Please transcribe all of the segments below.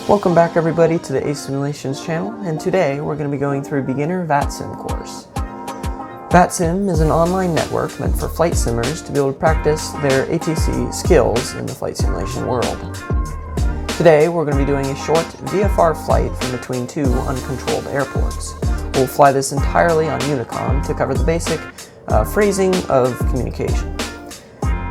Welcome back everybody to the Ace Simulations channel, and today we're going to be going through a beginner VATSIM course. VATSIM is an online network meant for flight simmers to be able to practice their ATC skills in the flight simulation world. Today we're going to be doing a short VFR flight from between two uncontrolled airports. We'll fly this entirely on Unicom to cover the basic phrasing of communication.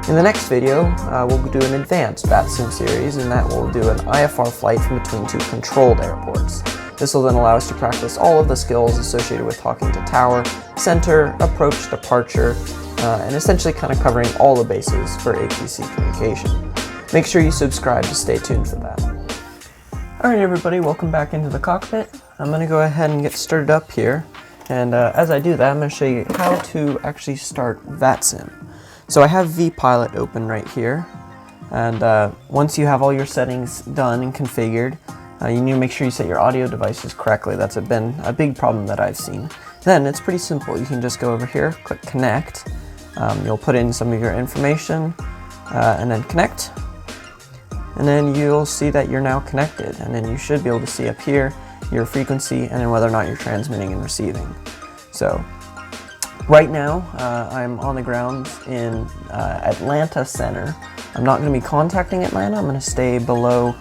In the next video, we'll do an advanced VATSIM series, and that will do an IFR flight from between two controlled airports. This will then allow us to practice all of the skills associated with talking to tower, center, approach, departure, and essentially kind of covering all the bases for ATC communication. Make sure you subscribe to stay tuned for that. Alright everybody, welcome back into the cockpit. I'm going to go ahead and get started up here, and as I do that, I'm going to show you how to actually start VATSIM. So I have VPilot open right here, and once you have all your settings done and configured, you need to make sure you set your audio devices correctly. That's been a big problem that I've seen. Then it's pretty simple. You can just go over here, click connect. You'll put in some of your information and then connect. And then you'll see that you're now connected, and then you should be able to see up here your frequency and then whether or not you're transmitting and receiving. So right now, I'm on the ground in Atlanta Center. I'm not going to be contacting Atlanta. I'm going to stay below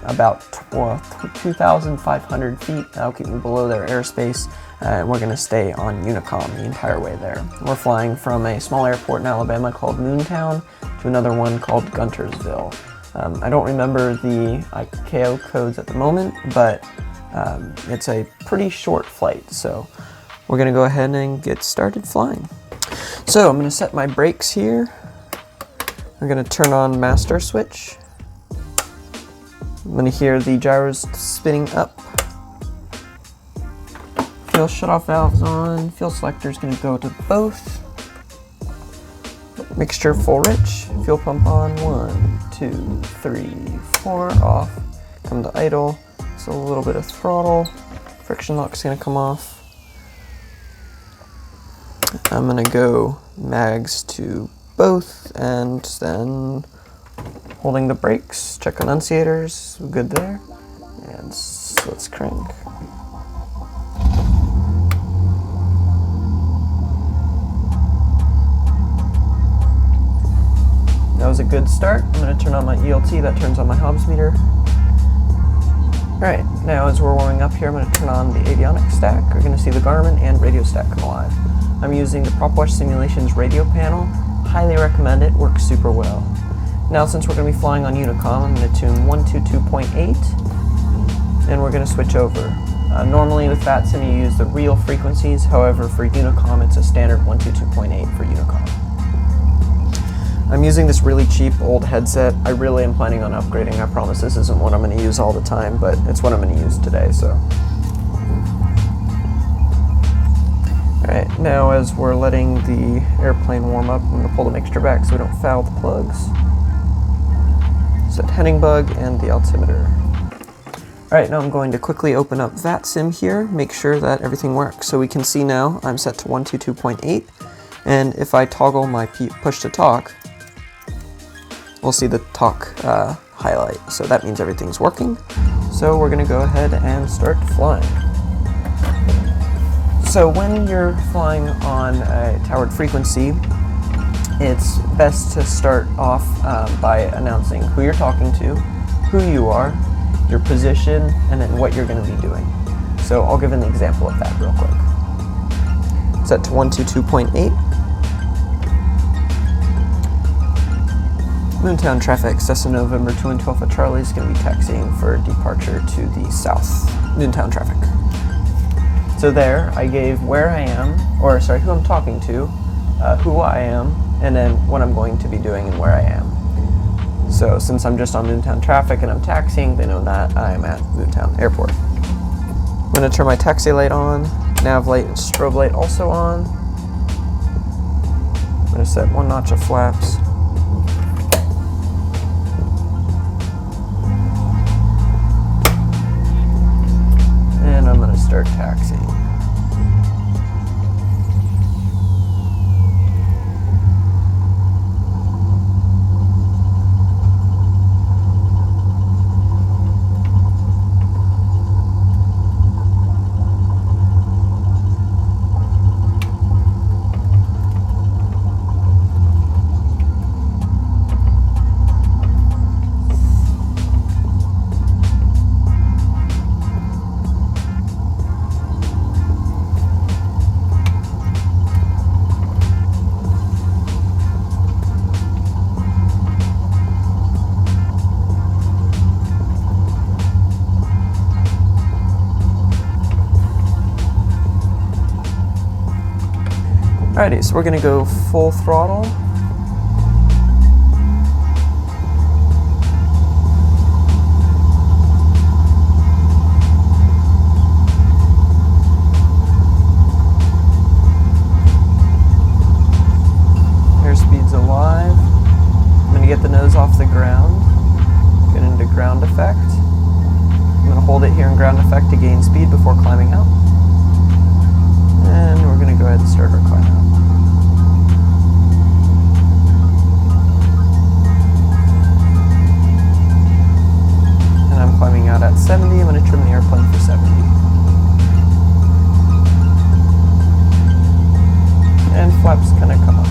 about 2,500 feet. That'll keep me below their airspace, and we're going to stay on Unicom the entire way there. We're flying from a small airport in Alabama called Moontown to another one called Guntersville. I don't remember the ICAO codes at the moment, but it's a pretty short flight, so we're going to go ahead and get started flying. So I'm going to set my brakes here. I'm going to turn on master switch. I'm going to hear the gyros spinning up. Fuel shutoff valves on. Fuel selector is going to go to both. Mixture full rich. Fuel pump on. 1, 2, 3, 4. Off. Come to idle. So a little bit of throttle. Friction lock is going to come off. I'm going to go mags to both, and then holding the brakes, check annunciators, good there, and let's crank. That was a good start. I'm going to turn on my ELT, that turns on my Hobbs meter. Alright, now as we're warming up here, I'm going to turn on the avionics stack. We're going to see the Garmin and radio stack come alive. I'm using the PropWatch Simulations radio panel. Highly recommend it, works super well. Now since we're going to be flying on Unicom, I'm going to tune 122.8, and we're going to switch over. Normally with VATSIM you use the real frequencies, however for Unicom it's a standard 122.8 for Unicom. I'm using this really cheap old headset. I really am planning on upgrading. I promise this isn't what I'm going to use all the time, but it's what I'm going to use today, so. Alright, now as we're letting the airplane warm up, I'm going to pull the mixture back so we don't foul the plugs. Set heading bug and the altimeter. Alright, now I'm going to quickly open up VATSIM here, make sure that everything works. So we can see now I'm set to 122.8, and if I toggle my push to talk, we'll see the talk highlight. So that means everything's working. So we're going to go ahead and start flying. So when you're flying on a towered frequency, it's best to start off by announcing who you're talking to, who you are, your position, and then what you're going to be doing. So I'll give an example of that real quick. Set to 122.8. Moontown traffic, Cessna November 2 and 12 at Charlie is going to be taxiing for departure to the south. Moontown traffic. So there, I gave where I am, or sorry, who I'm talking to, who I am, and then what I'm going to be doing and where I am. So since I'm just on Moontown traffic and I'm taxiing, they know that I'm at Moontown Airport. I'm going to turn my taxi light on, nav light and strobe light also on. I'm going to set 1 notch of flaps. And I'm going to start taxiing. Alrighty, so we're going to go full throttle. Airspeed's alive. I'm going to get the nose off the ground, get into ground effect. I'm going to hold it here in ground effect to gain speed before climbing out. And we're going to go ahead and start our climb out. And I'm climbing out at 70. I'm going to trim the airplane for 70. And flaps kind of come up.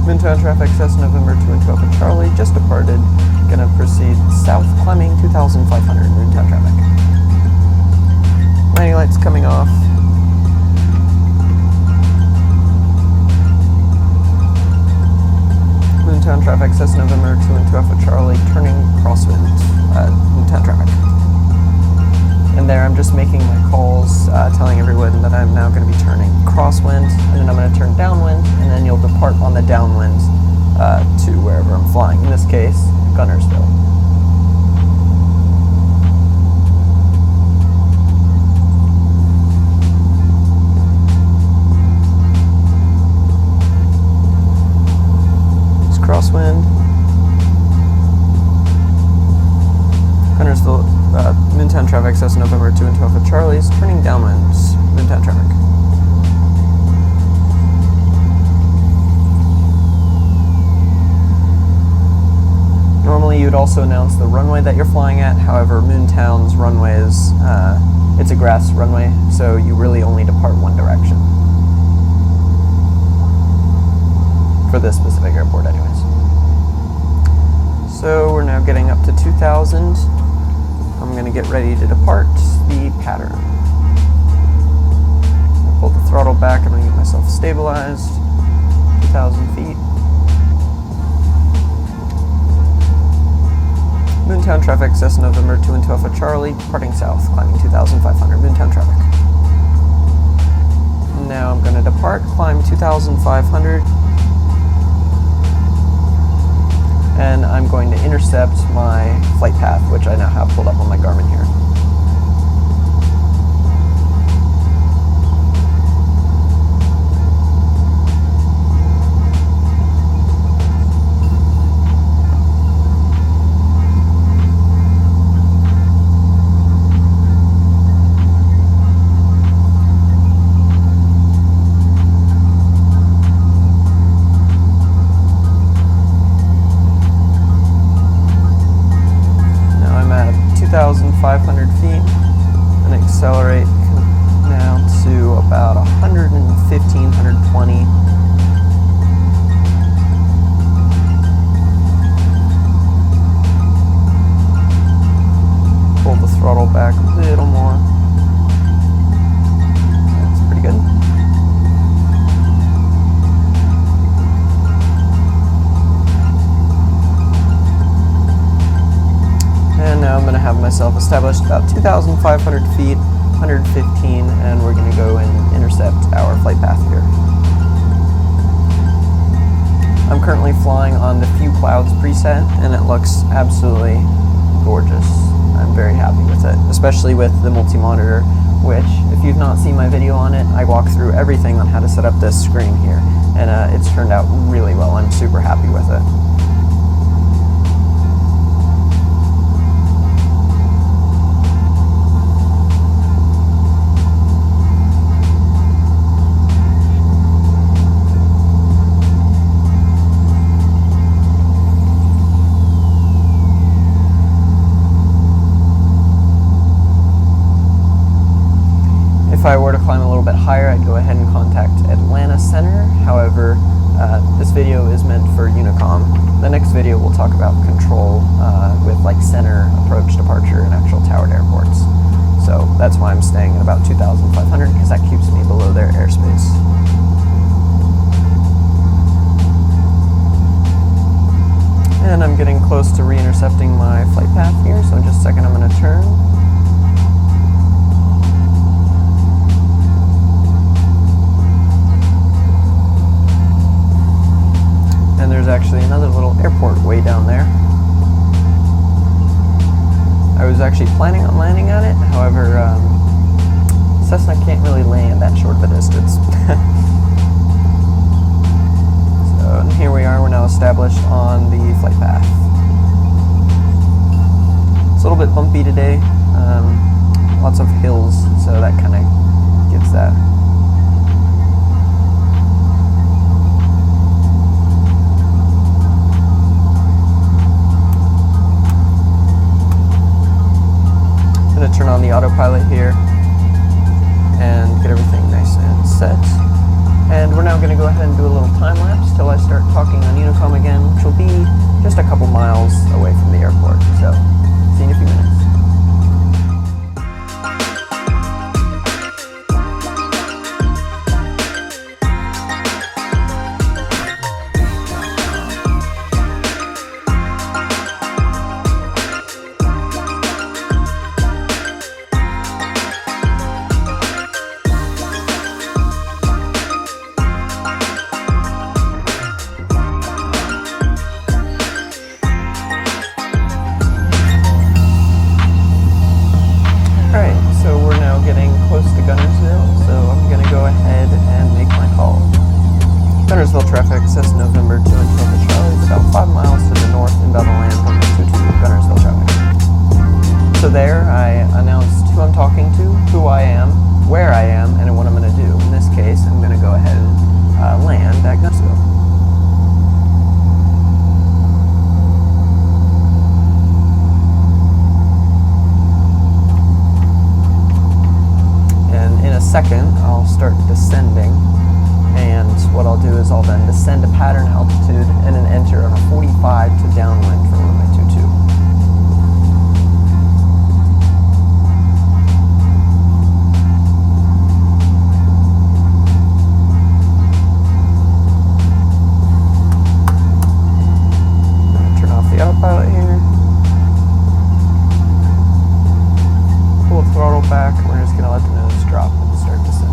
Moontown traffic, Cessna November 2 and 2 Alpha Charlie, just departed. Gonna proceed south, climbing 2,500, Moontown traffic. Landing lights coming off. Moontown traffic, Cessna November 2 and 2 Alpha Charlie, turning crosswind, Moontown traffic. And there I'm just making my calls, telling everyone that I'm now going to be turning crosswind, and then I'm going to turn downwind, and then you'll depart on the downwind to wherever I'm flying. In this case, Guntersville. It's crosswind. Guntersville, Moontown traffic, Cessna November 2 and 2 Alpha Charlie's, turning downwind, Moontown traffic. Normally you'd also announce the runway that you're flying at, however Moontown's runway is, it's a grass runway, so you really only depart one direction. For this specific airport anyways. So we're now getting up to 2,000. I'm going to get ready to depart the pattern. Pull the throttle back, I'm going to get myself stabilized. 2,000 feet. Moontown traffic, Cessna November 2 and 2 Alpha Charlie, departing south, climbing 2,500, Moontown traffic. Now I'm going to depart, climb 2,500, and I'm going to intercept my flight path, which I now have pulled up on my Garmin here. Now I'm at 2,500 feet and accelerate now to about 115, 120. Pull the throttle back a little more. That's pretty good. And now I'm going to have myself established about 2,500 feet, 115, and we're going to go and intercept our flight path here. I'm currently flying on the Few Clouds preset, and it looks absolutely gorgeous. I'm very happy with it, especially with the multi-monitor, which, if you've not seen my video on it, I walk through everything on how to set up this screen here, and it's turned out really well. I'm super happy with it. If I were to climb a little bit higher, I'd go ahead and contact Atlanta Center. However, this video is meant for Unicom. The next video we'll talk about control with like center, approach, departure, and actual towered airports. So that's why I'm staying at about 2,500, because that keeps me below their airspace. And I'm getting close to re-intercepting my flight path here, so in just a second I'm going to turn. actually planning on landing at it. However, Cessna can't really land that short of a distance. So, and here we are, we're now established on the flight path. It's a little bit bumpy today, lots of hills, so that kind of gives that. I'm going to turn on the autopilot here and get everything nice and set. And we're now going to go ahead and do a little time lapse till I start talking on Unicom again, which will be just a couple miles away from the airport. So, see you in a few minutes. Guntersville traffic, Cessna November 2 and 12 Charlie is about 5 miles to the north and about to land on the 22 Guntersville traffic. So there, I announced who I'm talking to, who I am, where I am, and what I'm going to do. In this case, I'm going to go ahead and land at Guntersville. And in a second, I'll start descending. And what I'll do is I'll then descend to pattern altitude and then enter on a 45 to downwind for runway 22. I'm going to turn off the autopilot here. Pull the throttle back, and we're just going to let the nose drop and start descending.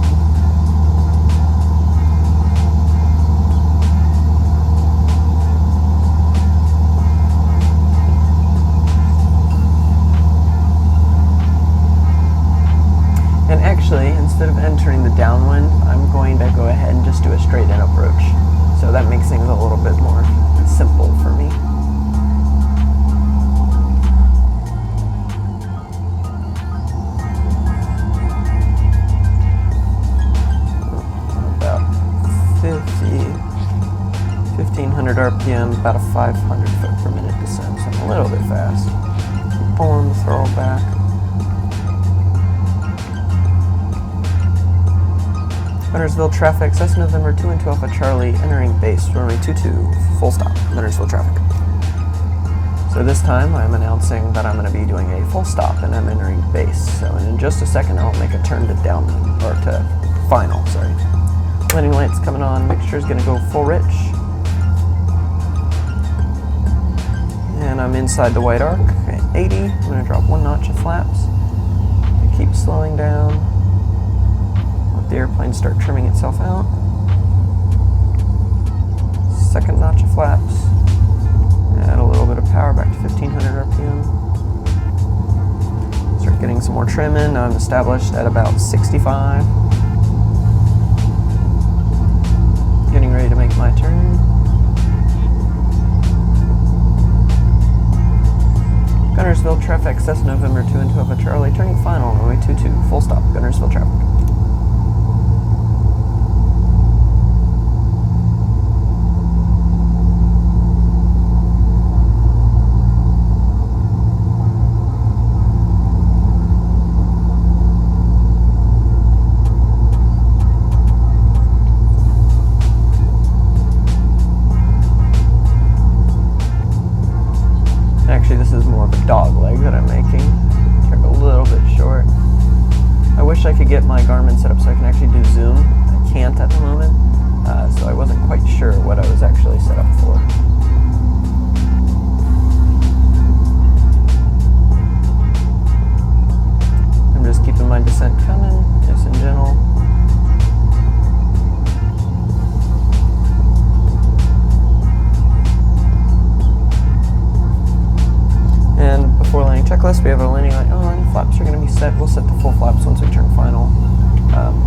Instead of entering the downwind, I'm going to go ahead and just do a straight in approach. So that makes things a little bit more simple for me. About 1500 RPM, about a 500 foot per minute descent, so I'm a little bit fast. Keep pulling the throttle back. Guntersville traffic, Cessna November 2 and 12 Charlie, entering base, runway 22, full stop, Guntersville traffic. So this time I'm announcing that I'm going to be doing a full stop and I'm entering base. So in just a second I'll make a turn to downwind, or to final, sorry. Landing lights coming on, mixture is going to go full rich. And I'm inside the white arc at 80, I'm going to drop 1 notch of flaps. Keep slowing down. The airplane start trimming itself out. Second notch of flaps. Add a little bit of power back to 1500 RPM. Start getting some more trim in. Now I'm established at about 65. Getting ready to make my turn. Guntersville traffic, Cessna November 2 and 12 Charlie, turning final, runway 22, full stop, Guntersville traffic. This is more of a dog leg that I'm making. Turned a little bit short. I wish I could get my Garmin set up so I can actually do zoom. I can't at the moment, so I wasn't quite sure what I was actually set up for. I'm just keeping my descent coming, nice and gentle. And before landing checklist, we have a landing light set, we'll set to full flaps once we turn final,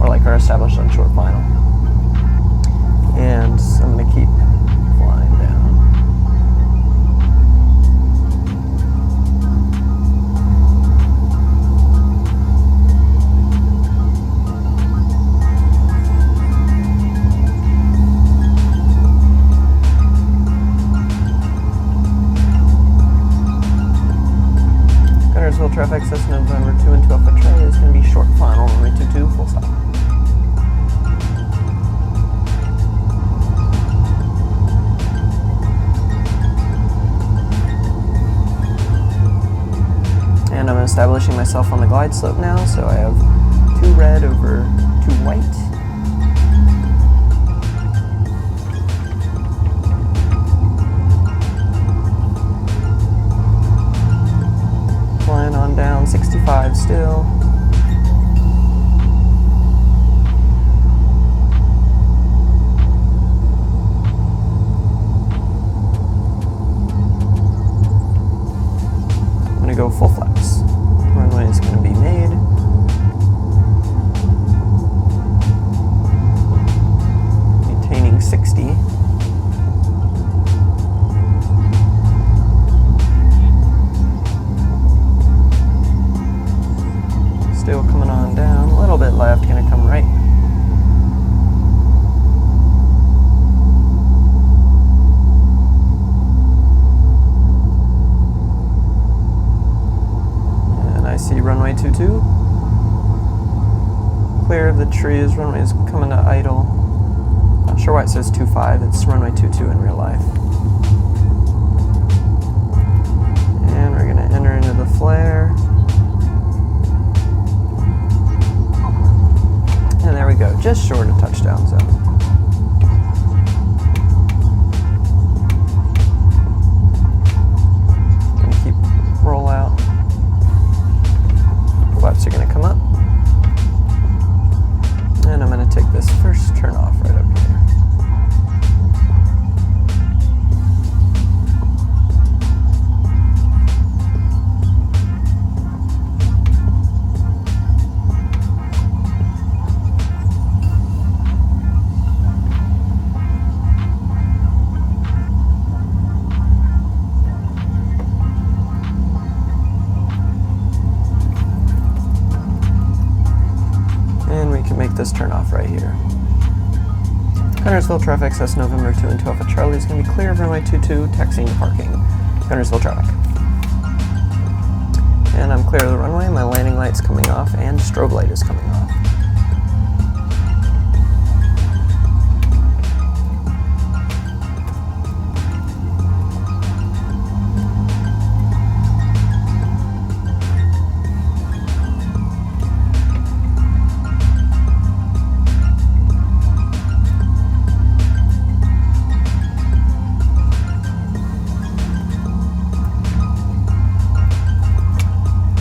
or like our established on short final. And I'm going to keep flying down. Guntersville traffic, Cessna November 2 and 2 Alpha Charlie is going to be short final, runway 22, full stop. And I'm establishing myself on the glide slope now, so I have 2 red over 2 white. Flying on down, 65 still. I'm going to go full flaps. Runway is going to be made. Maintaining 60. Still coming on down, a little bit left, gonna come right. And I see runway 22. Clear of the trees, runway is coming to idle. Not sure why it says 25, it's runway 22 in real life. And we're gonna enter into the flare. And there we go, just short of touchdown zone. Gonna keep roll out. Flaps are gonna come up. And I'm gonna take this first turn off right up here. Make this turn off right here. Guntersville traffic, Cessna November 2 and 2 Alpha Charlie is going to be clear of runway 22, taxiing to parking. Guntersville traffic. And I'm clear of the runway, my landing light's coming off, and strobe light is coming off.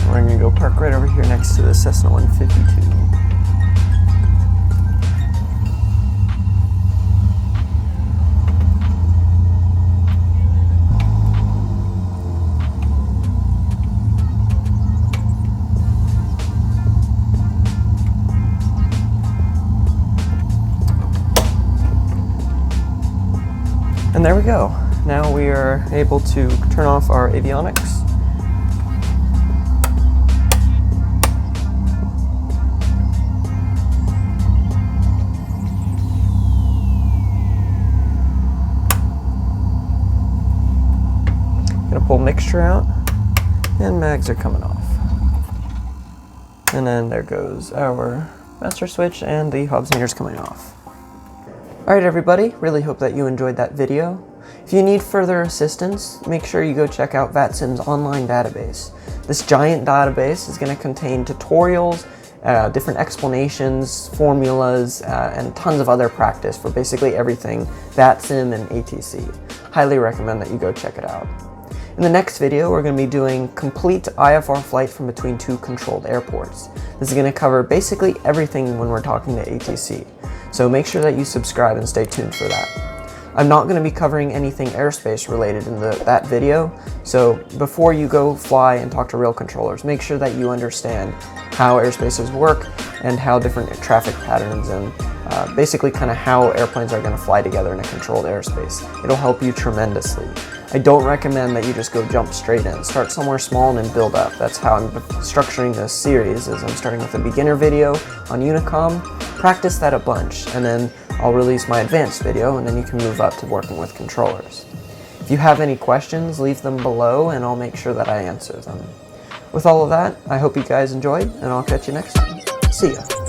We're going to go park right over here next to the Cessna 152. And there we go. Now we are able to turn off our avionics. Gonna pull mixture out, and mags are coming off. And then there goes our master switch, and the Hobbs meter's coming off. Alright everybody, really hope that you enjoyed that video. If you need further assistance, make sure you go check out VATSIM's online database. This giant database is going to contain tutorials, different explanations, formulas, and tons of other practice for basically everything VATSIM and ATC. Highly recommend that you go check it out. In the next video, we're going to be doing complete IFR flight from between 2 controlled airports. This is going to cover basically everything when we're talking to ATC. So make sure that you subscribe and stay tuned for that. I'm not going to be covering anything airspace related in that video, so before you go fly and talk to real controllers, make sure that you understand how airspaces work and how different traffic patterns and basically kind of how airplanes are going to fly together in a controlled airspace. It'll help you tremendously. I don't recommend that you just go jump straight in. Start somewhere small and then build up. That's how I'm structuring this series, is I'm starting with a beginner video on Unicom, practice that a bunch, and then I'll release my advanced video, and then you can move up to working with controllers. If you have any questions, leave them below and I'll make sure that I answer them. With all of that, I hope you guys enjoyed, and I'll catch you next time. See ya.